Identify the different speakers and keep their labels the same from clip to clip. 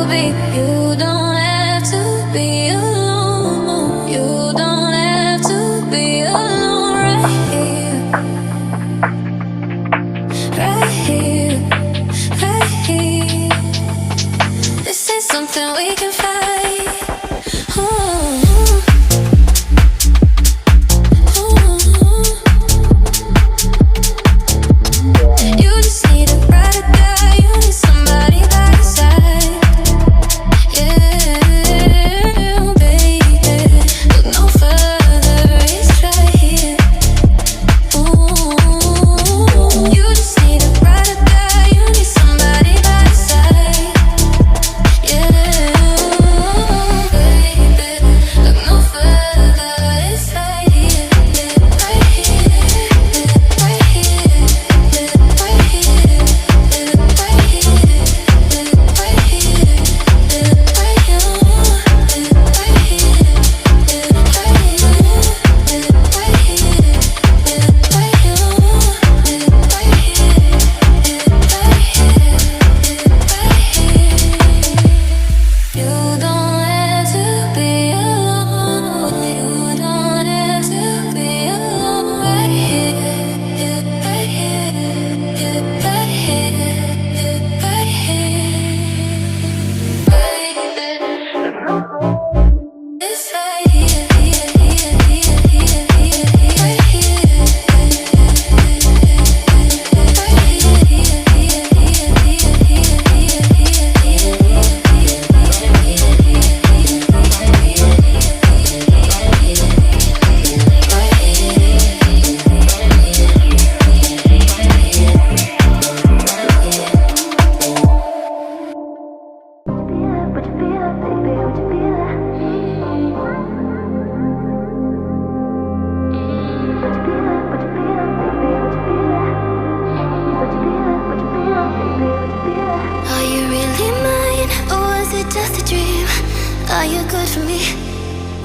Speaker 1: be. You don't have to be alone. You don't have to be alone. Right here, right here, right here. This ain't something we can fight. Ooh. Are you good for me?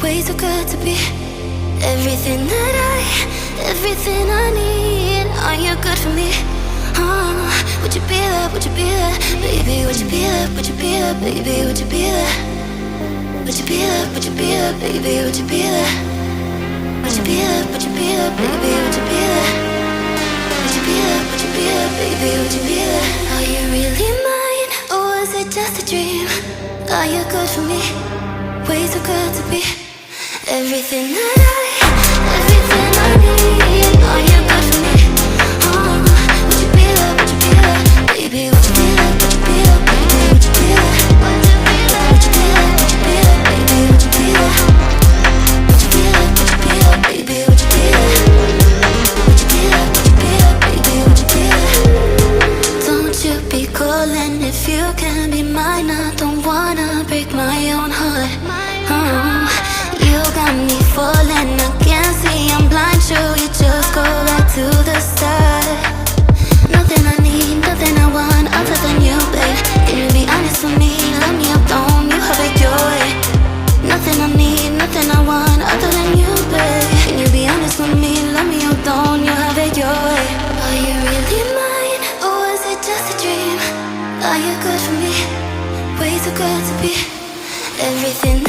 Speaker 1: Way too good to be everything I need. Are you good for me? Would you be there? Would you be there, baby? Would you be there? Would you be there, baby? Would you be there? Would you be there? Would you be there, baby? Would you be there? Would you be there? Would you be there, baby? Would you be there? Would you be there? Would you be there, baby? Would you be there? Are you really mine, or was it just a dream? Are you good for me? Way too good to be everything I need. Are you good for me? Would you be there? Would you be there, baby? Would you be there? Would you be there, baby? Would you be there? Would you be there? Would you be there? Baby? Would you be there? Would you be there? Would you be there, baby? Would you be there? Would you be there? Would you be there, baby? Would you be there? Don't you be calling if you can be mine. I don't wanna break my own heart. You got me falling, I can't see, I'm blind. Should you just go back to the start? Nothing I need, nothing I want other than you, babe. Can you be honest with me? Love me up, don't you have it your way? Nothing I need, nothing I want other than you, babe. Can you be honest with me? Love me up, don't you have it your way? Are you really mine, or is it just a dream? Are you good for me? Way too good to be everything